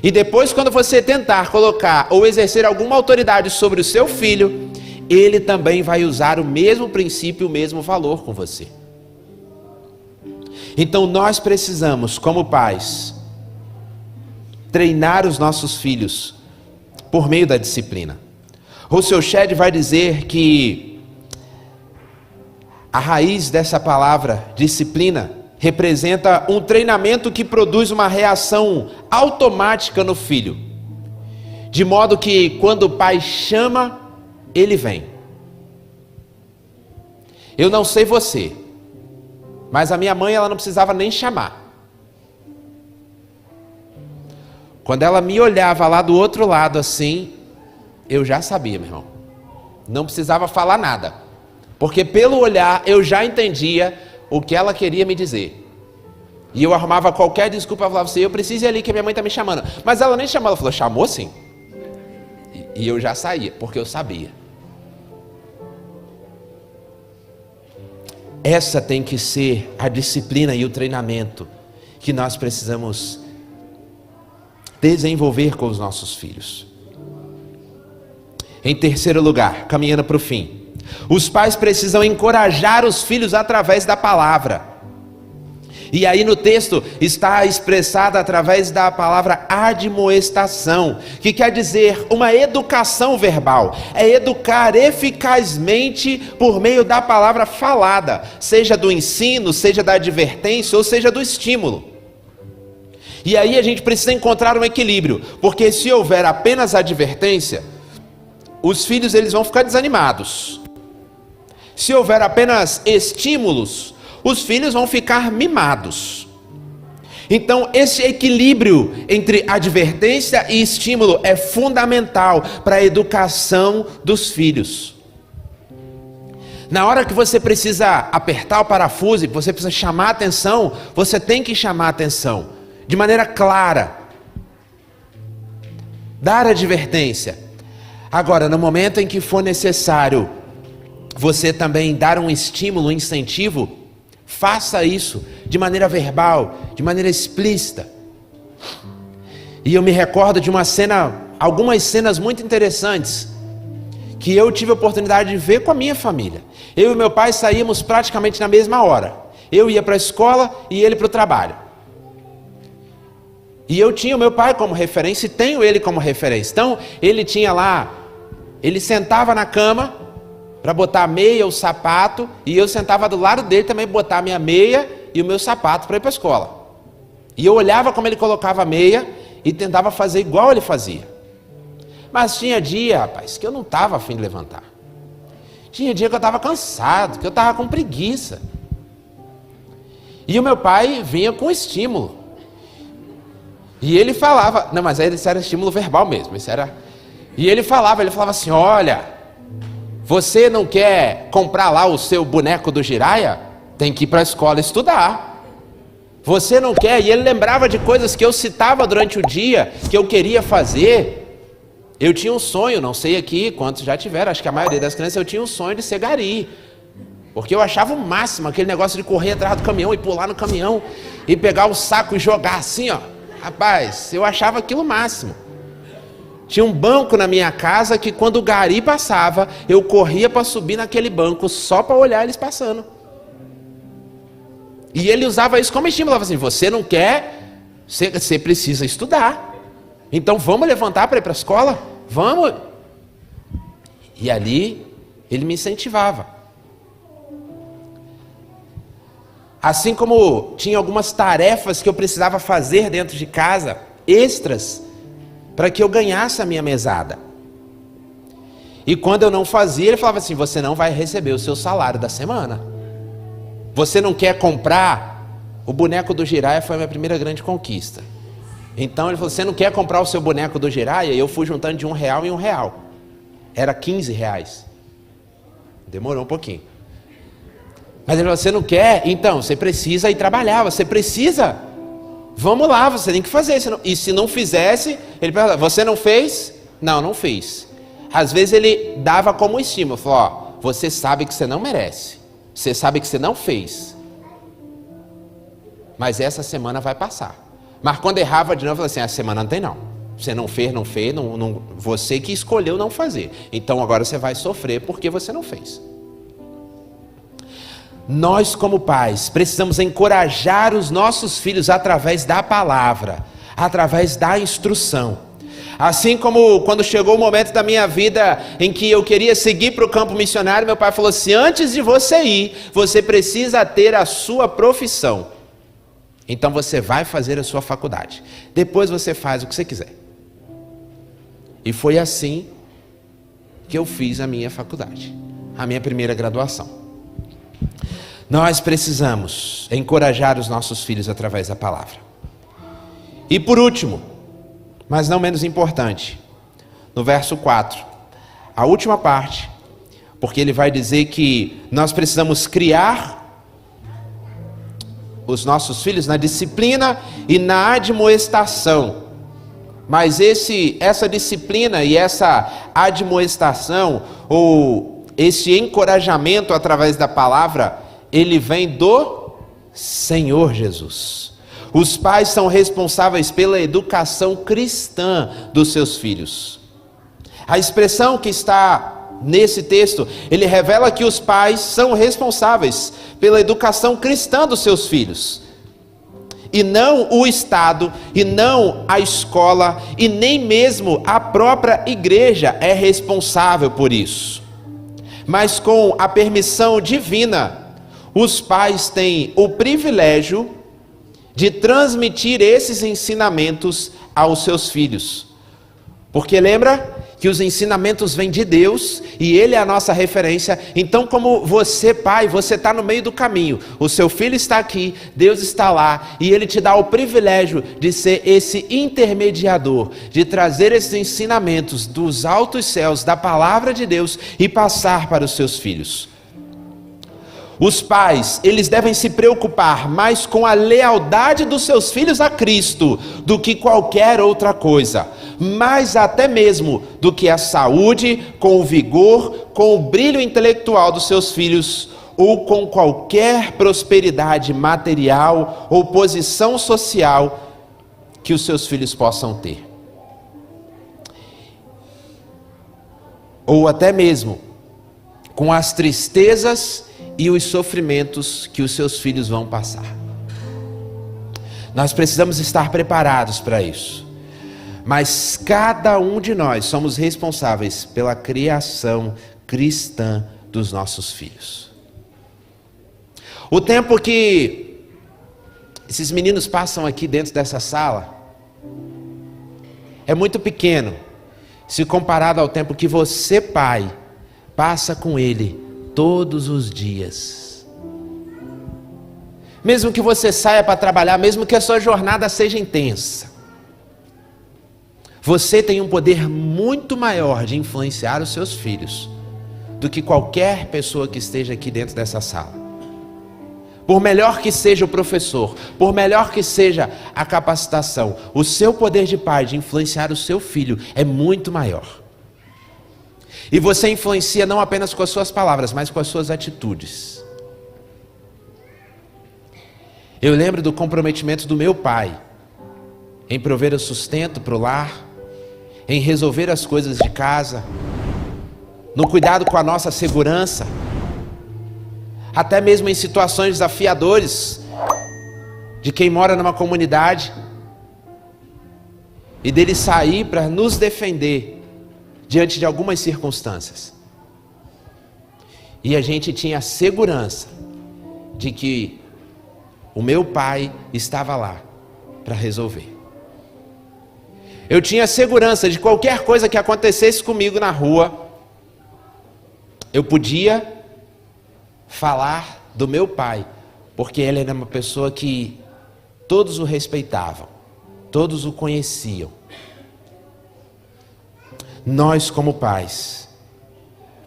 E depois, quando você tentar colocar ou exercer alguma autoridade sobre o seu filho, ele também vai usar o mesmo princípio, o mesmo valor com você. Então nós precisamos, como pais, treinar os nossos filhos por meio da disciplina. Russell Shedd vai dizer que a raiz dessa palavra, disciplina, representa um treinamento que produz uma reação automática no filho. De modo que quando o pai chama, ele vem. Eu não sei você, mas a minha mãe ela não precisava nem chamar. Quando ela me olhava lá do outro lado assim, eu já sabia, meu irmão. Não precisava falar nada. Porque pelo olhar eu já entendia o que ela queria me dizer. E eu arrumava qualquer desculpa, falava assim, eu preciso ir ali que a minha mãe está me chamando. Mas ela nem chamou, ela falou, chamou sim. E eu já saía, porque eu sabia. Essa tem que ser a disciplina e o treinamento que nós precisamos desenvolver com os nossos filhos. Em terceiro lugar, caminhando para o fim, os pais precisam encorajar os filhos através da palavra. E aí no texto está expressada através da palavra admoestação, que quer dizer uma educação verbal. É educar eficazmente por meio da palavra falada, seja do ensino, seja da advertência ou seja do estímulo. E aí a gente precisa encontrar um equilíbrio, porque se houver apenas advertência, os filhos eles vão ficar desanimados. Se houver apenas estímulos, os filhos vão ficar mimados. Então esse equilíbrio entre advertência e estímulo é fundamental para a educação dos filhos. Na hora que você precisa apertar o parafuso, que você precisa chamar a atenção, você tem que chamar a atenção de maneira clara. Dar advertência. Agora, no momento em que for necessário você também dar um estímulo, um incentivo, faça isso de maneira verbal, de maneira explícita. E eu me recordo de uma cena, algumas cenas muito interessantes, que eu tive a oportunidade de ver com a minha família. Eu e meu pai saímos praticamente na mesma hora. Eu ia para a escola e ele para o trabalho. E eu tinha o meu pai como referência e tenho ele como referência. Então, ele tinha lá, ele sentava na cama para botar a meia, o sapato, e eu sentava do lado dele também para botar a minha meia e o meu sapato para ir para a escola. E eu olhava como ele colocava a meia e tentava fazer igual ele fazia. Mas tinha dia, rapaz, que eu não estava a fim de levantar. Tinha dia que eu estava cansado, que eu estava com preguiça. E o meu pai vinha com estímulo. E ele falava, não, mas esse era estímulo verbal mesmo, esse era... E ele falava assim, olha, você não quer comprar lá o seu boneco do Jiraya? Tem que ir para a escola estudar. Você não quer? E ele lembrava de coisas que eu citava durante o dia, que eu queria fazer. Eu tinha um sonho, não sei aqui quantos já tiveram, acho que a maioria das crianças, eu tinha um sonho de ser gari. Porque eu achava o máximo aquele negócio de correr atrás do caminhão e pular no caminhão e pegar o saco e jogar assim, ó. Rapaz, eu achava aquilo o máximo. Tinha um banco na minha casa que quando o gari passava, eu corria para subir naquele banco só para olhar eles passando. E ele usava isso como estímulo, falava assim, você não quer, você precisa estudar. Então vamos levantar para ir para a escola? Vamos. E ali ele me incentivava. Assim como tinha algumas tarefas que eu precisava fazer dentro de casa, extras, para que eu ganhasse a minha mesada. E quando eu não fazia, ele falava assim, você não vai receber o seu salário da semana. Você não quer comprar? O boneco do Jiraya foi a minha primeira grande conquista. Então ele falou, você não quer comprar o seu boneco do Jiraya? E eu fui juntando de R$1 em R$1. Era R$15. Demorou um pouquinho. Mas ele falou, você não quer? Então, você precisa ir trabalhar, você precisa. Vamos lá, você tem que fazer. E se não fizesse, ele perguntava, você não fez? Não, não fiz. Às vezes ele dava como estímulo, falou, ó, você sabe que você não merece. Você sabe que você não fez. Mas essa semana vai passar. Mas quando errava de novo, falou assim, essa semana não tem não. Você não fez, você que escolheu não fazer. Então agora você vai sofrer porque você não fez. Nós como pais precisamos encorajar os nossos filhos através da palavra, através da instrução. Assim como quando chegou o momento da minha vida em que eu queria seguir para o campo missionário, meu pai falou assim, antes de você ir, você precisa ter a sua profissão. Então você vai fazer a sua faculdade. Depois você faz o que você quiser. E foi assim que eu fiz a minha faculdade, a minha primeira graduação. Nós precisamos encorajar os nossos filhos através da palavra. E por último, mas não menos importante, no verso 4, a última parte, porque ele vai dizer que nós precisamos criar os nossos filhos na disciplina e na admoestação. Mas essa disciplina e essa admoestação, ou esse encorajamento através da palavra, ele vem do Senhor Jesus. Os pais são responsáveis pela educação cristã dos seus filhos. A expressão que está nesse texto, ele revela que os pais são responsáveis pela educação cristã dos seus filhos. E não o Estado, e não a escola, e nem mesmo a própria igreja é responsável por isso. Mas com a permissão divina, os pais têm o privilégio de transmitir esses ensinamentos aos seus filhos. Porque lembra que os ensinamentos vêm de Deus e Ele é a nossa referência. Então, como você, pai, você está no meio do caminho, o seu filho está aqui, Deus está lá, e Ele te dá o privilégio de ser esse intermediador, de trazer esses ensinamentos dos altos céus, da palavra de Deus, e passar para os seus filhos. Os pais, eles devem se preocupar mais com a lealdade dos seus filhos a Cristo do que qualquer outra coisa, mais até mesmo do que a saúde, com o vigor, com o brilho intelectual dos seus filhos, ou com qualquer prosperidade material ou posição social que os seus filhos possam ter. Ou até mesmo com as tristezas e os sofrimentos que os seus filhos vão passar. Nós precisamos estar preparados para isso. Mas cada um de nós somos responsáveis pela criação cristã dos nossos filhos. O tempo que esses meninos passam aqui dentro dessa sala é muito pequeno, se comparado ao tempo que você, pai, passa com ele todos os dias. Mesmo que você saia para trabalhar, mesmo que a sua jornada seja intensa, você tem um poder muito maior de influenciar os seus filhos do que qualquer pessoa que esteja aqui dentro dessa sala. por melhor que seja o professor, por melhor que seja a capacitação, o seu poder de pai de influenciar o seu filho é muito maior. E você influencia não apenas com as suas palavras, mas com as suas atitudes. Eu lembro do comprometimento do meu pai em prover o sustento para o lar, em resolver as coisas de casa, no cuidado com a nossa segurança, até mesmo em situações desafiadoras de quem mora numa comunidade, e dele sair para nos defender diante de algumas circunstâncias. E a gente tinha a segurança de que o meu pai estava lá para resolver. Eu tinha segurança de qualquer coisa que acontecesse comigo na rua, eu podia falar do meu pai, porque ele era uma pessoa que todos o respeitavam, todos o conheciam. Nós, como pais,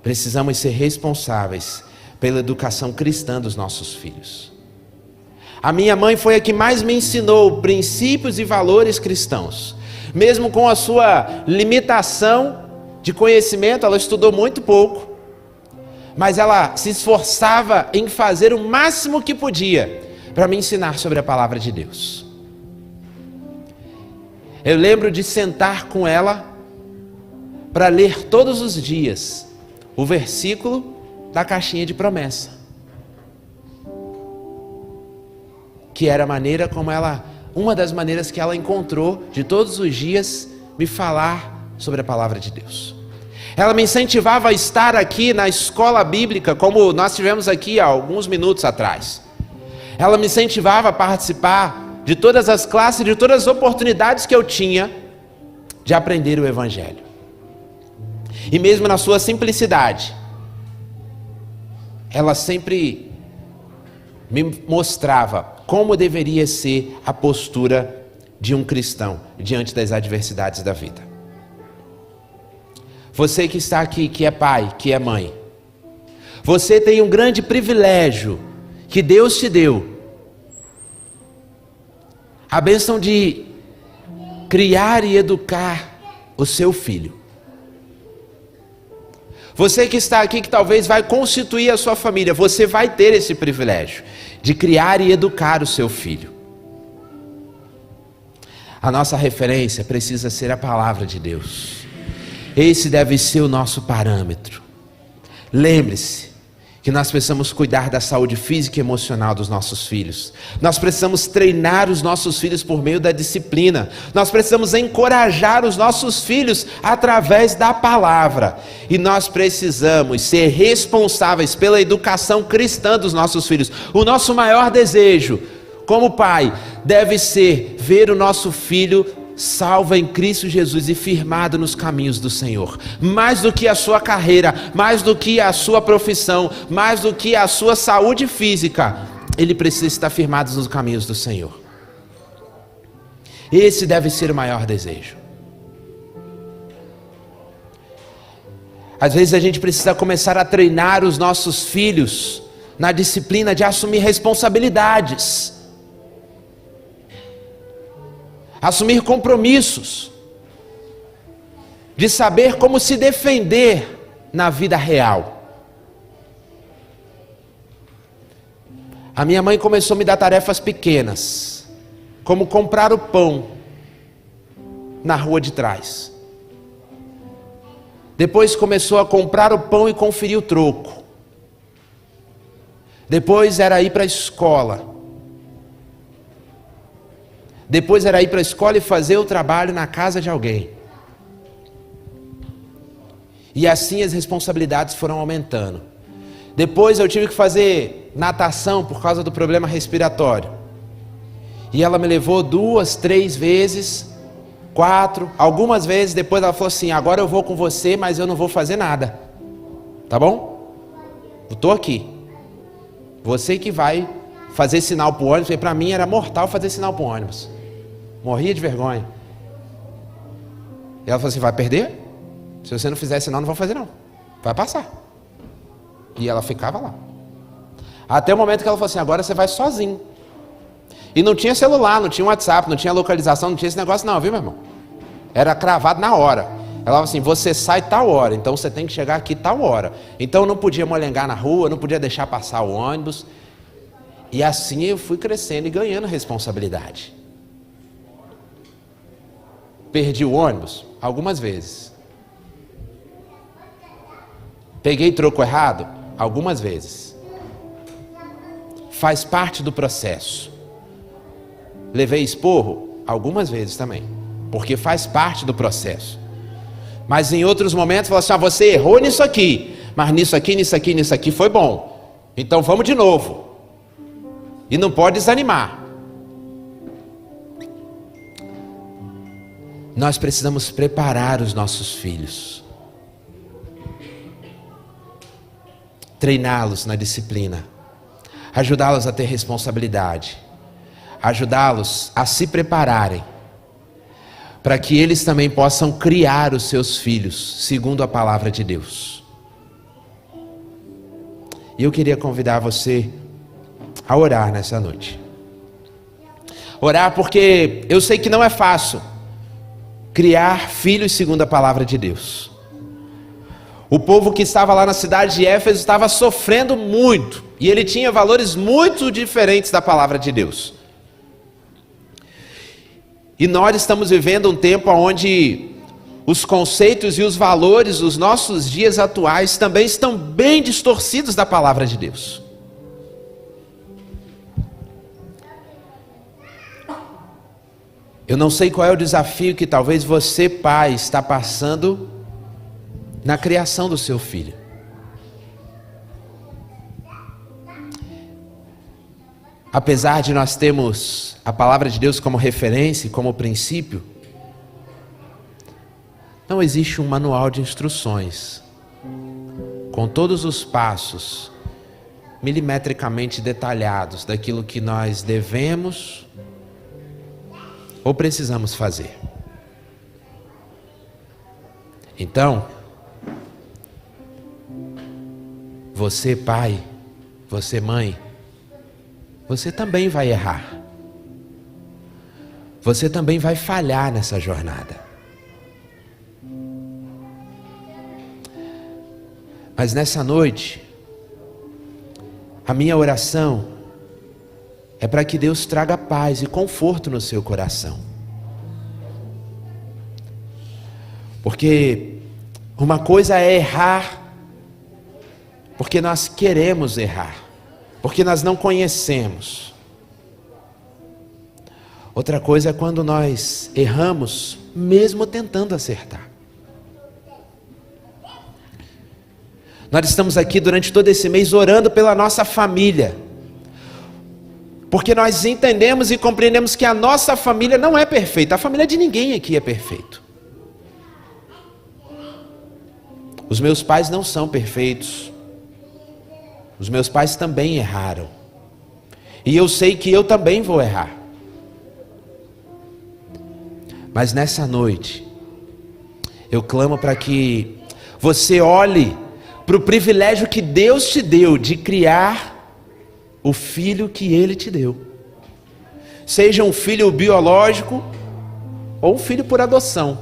precisamos ser responsáveis pela educação cristã dos nossos filhos. A minha mãe foi a que mais me ensinou princípios e valores cristãos. Mesmo com a sua limitação de conhecimento, ela estudou muito pouco, mas ela se esforçava em fazer o máximo que podia para me ensinar sobre a palavra de Deus. Eu lembro de sentar com ela para ler todos os dias o versículo da caixinha de promessa, que era a maneira como uma das maneiras que ela encontrou de todos os dias me falar sobre a palavra de Deus. Ela me incentivava a estar aqui na escola bíblica, como nós tivemos aqui há alguns minutos atrás. Ela me incentivava a participar de todas as classes, de todas as oportunidades que eu tinha de aprender o Evangelho. E mesmo na sua simplicidade, ela sempre me mostrava como deveria ser a postura de um cristão diante das adversidades da vida. Você que está aqui, que é pai, que é mãe, você tem um grande privilégio que Deus te deu, a bênção de criar e educar o seu filho. Você que está aqui, que talvez vai constituir a sua família, você vai ter esse privilégio de criar e educar o seu filho. A nossa referência precisa ser a palavra de Deus. Esse deve ser o nosso parâmetro. Lembre-se que nós precisamos cuidar da saúde física e emocional dos nossos filhos. Nós precisamos treinar os nossos filhos por meio da disciplina. Nós precisamos encorajar os nossos filhos através da palavra. E nós precisamos ser responsáveis pela educação cristã dos nossos filhos. O nosso maior desejo, como pai, deve ser ver o nosso filho salvo em Cristo Jesus e firmado nos caminhos do Senhor. Mais do que a sua carreira, mais do que a sua profissão, mais do que a sua saúde física, ele precisa estar firmado nos caminhos do Senhor. Esse deve ser o maior desejo. Às vezes a gente precisa começar a treinar os nossos filhos na disciplina de assumir responsabilidades, assumir compromissos, de saber como se defender na vida real. A minha mãe começou a me dar tarefas pequenas, como comprar o pão na rua de trás. Depois começou a comprar o pão e conferir o troco. Depois era ir para a escola. Depois era ir para a escola e fazer o trabalho na casa de alguém. E assim as responsabilidades foram aumentando. Depois eu tive que fazer natação por causa do problema respiratório. E ela me levou 2, 3 vezes, 4, algumas vezes. Depois ela falou assim: agora eu vou com você, mas eu não vou fazer nada. Tá bom? Eu estou aqui. Você que vai fazer sinal para o ônibus. Porque para mim era mortal fazer sinal para o ônibus. Morria de vergonha. E ela falou assim: vai perder? Se você não fizer sinal, não vou fazer não. Vai passar. E ela ficava lá. Até o momento que ela falou assim, agora você vai sozinho. E não tinha celular, não tinha WhatsApp, não tinha localização, não tinha esse negócio não, viu, meu irmão? Era cravado na hora. Ela falou assim, você sai tal hora, então você tem que chegar aqui tal hora. Então eu não podia molengar na rua, não podia deixar passar o ônibus. E assim eu fui crescendo e ganhando responsabilidade. Perdi o ônibus algumas vezes. Peguei troco errado algumas vezes. Faz parte do processo. Levei esporro algumas vezes também, porque faz parte do processo. Mas em outros momentos falou assim, você errou nisso aqui, mas nisso aqui foi bom. Então vamos de novo. E não pode desanimar. Nós precisamos preparar os nossos filhos. Treiná-los na disciplina. Ajudá-los a ter responsabilidade. Ajudá-los a se prepararem. Para que eles também possam criar os seus filhos, segundo a palavra de Deus. E eu queria convidar você a orar nessa noite. Orar porque eu sei que não é fácil criar filhos segundo a palavra de Deus. O povo que estava lá na cidade de Éfeso estava sofrendo muito, e ele tinha valores muito diferentes da palavra de Deus. E nós estamos vivendo um tempo onde os conceitos e os valores dos nossos dias atuais também estão bem distorcidos da palavra de Deus. Eu não sei qual é o desafio que talvez você, pai, está passando na criação do seu filho. Apesar de nós termos a palavra de Deus como referência, como princípio, não existe um manual de instruções com todos os passos milimetricamente detalhados daquilo que nós devemos ou precisamos fazer. Então, você pai, você mãe, você também vai errar. Você também vai falhar nessa jornada. Mas nessa noite, a minha oração é para que Deus traga paz e conforto no seu coração. Porque uma coisa é errar, porque nós queremos errar, porque nós não conhecemos. Outra coisa é quando nós erramos, mesmo tentando acertar. Nós estamos aqui durante todo esse mês orando pela nossa família, porque nós entendemos e compreendemos que a nossa família não é perfeita. A família de ninguém aqui é perfeito. Os meus pais não são perfeitos. Os meus pais também erraram. E eu sei que eu também vou errar. Mas nessa noite, eu clamo para que você olhe para o privilégio que Deus te deu de criar o filho que Ele te deu. Seja um filho biológico ou um filho por adoção.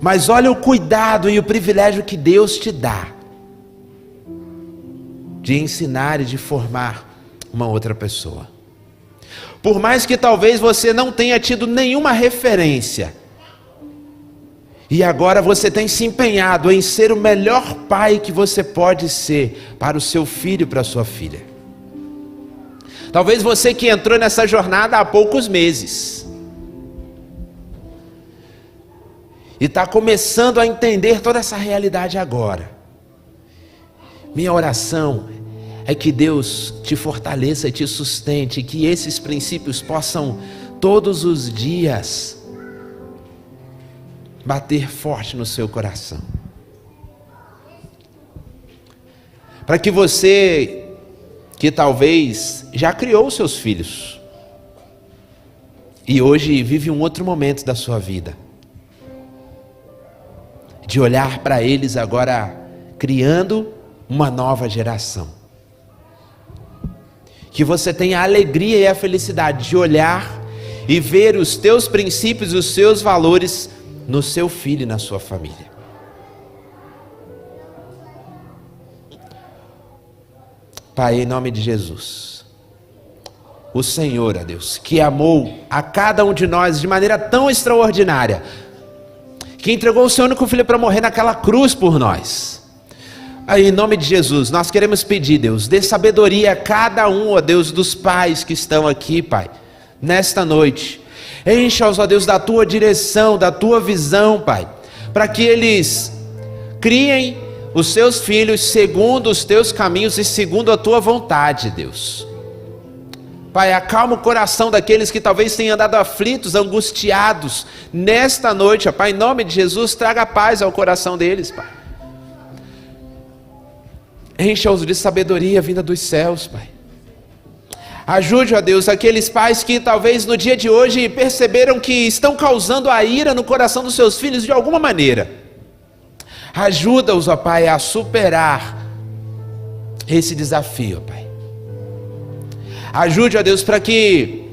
Mas olha o cuidado e o privilégio que Deus te dá de ensinar e de formar uma outra pessoa. Por mais que talvez você não tenha tido nenhuma referência, e agora você tem se empenhado em ser o melhor pai que você pode ser para o seu filho e para a sua filha. Talvez você que entrou nessa jornada há poucos meses e está começando a entender toda essa realidade agora. Minha oração é que Deus te fortaleça e te sustente, que esses princípios possam todos os dias bater forte no seu coração. Para que você, que talvez já criou seus filhos e hoje vive um outro momento da sua vida, de olhar para eles agora criando uma nova geração. que você tenha a alegria e a felicidade de olhar e ver os teus princípios e os seus valores no seu filho e na sua família. Pai, em nome de Jesus, o Senhor, ó Deus, que amou a cada um de nós de maneira tão extraordinária, que entregou o seu único filho para morrer naquela cruz por nós. Aí, em nome de Jesus, nós queremos pedir, Deus, dê sabedoria a cada um, ó Deus, dos pais que estão aqui, Pai, nesta noite. Encha-os, ó Deus, da tua direção, da tua visão, Pai, para que eles criem os seus filhos segundo os teus caminhos e segundo a tua vontade, Deus. Pai, acalma o coração daqueles que talvez tenham andado aflitos, angustiados nesta noite, ó Pai, em nome de Jesus, traga paz ao coração deles, Pai. Encha-os de sabedoria vinda dos céus, Pai. Ajude, ó Deus, aqueles pais que talvez no dia de hoje perceberam que estão causando a ira no coração dos seus filhos de alguma maneira. Ajuda-os, ó Pai, a superar esse desafio, ó Pai. Ajude, ó Deus, para que,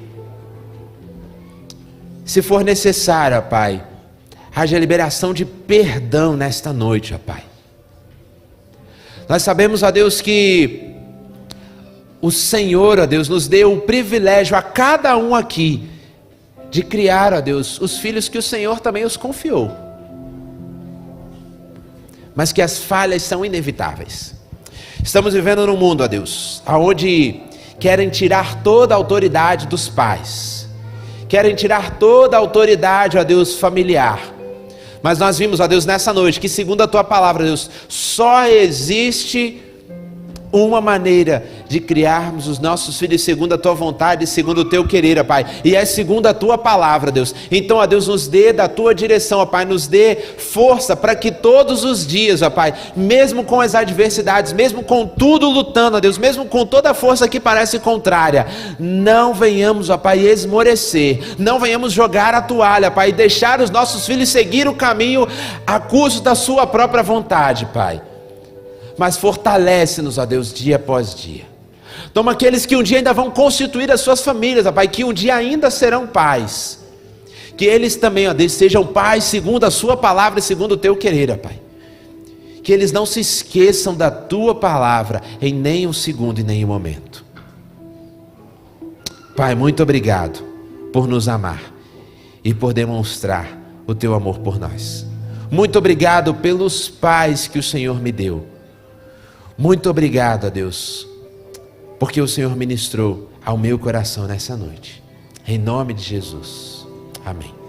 se for necessário, ó Pai, haja liberação de perdão nesta noite, ó Pai. Nós sabemos, ó Deus, que o Senhor, ó Deus, nos deu o privilégio a cada um aqui de criar, ó Deus, os filhos que o Senhor também os confiou. Mas que as falhas são inevitáveis. Estamos vivendo num mundo, ó Deus, onde querem tirar toda a autoridade dos pais, querem tirar toda a autoridade, ó Deus, familiar. Mas nós vimos, ó Deus, nessa noite, que segundo a tua palavra, Deus, só existe uma maneira de criarmos os nossos filhos segundo a tua vontade e segundo o teu querer, ó Pai, e é segundo a tua palavra, Deus. Então, ó Deus, nos dê da tua direção, ó Pai, nos dê força para que todos os dias, ó Pai, mesmo com as adversidades, mesmo com tudo lutando, ó Deus, mesmo com toda a força que parece contrária, não venhamos, ó Pai, esmorecer, não venhamos jogar a toalha, Pai, e deixar os nossos filhos seguir o caminho a custo da sua própria vontade, Pai. Mas fortalece-nos, ó Deus, dia após dia. Toma aqueles que um dia ainda vão constituir as suas famílias, ó Pai, que um dia ainda serão pais. Que eles também, ó Deus, sejam pais segundo a sua palavra e segundo o teu querer, ó Pai. Que eles não se esqueçam da tua palavra em nenhum segundo e nenhum momento. Pai, muito obrigado por nos amar e por demonstrar o teu amor por nós. Muito obrigado pelos pais que o Senhor me deu. Muito obrigado, a Deus, porque o Senhor ministrou ao meu coração nessa noite. Em nome de Jesus. Amém.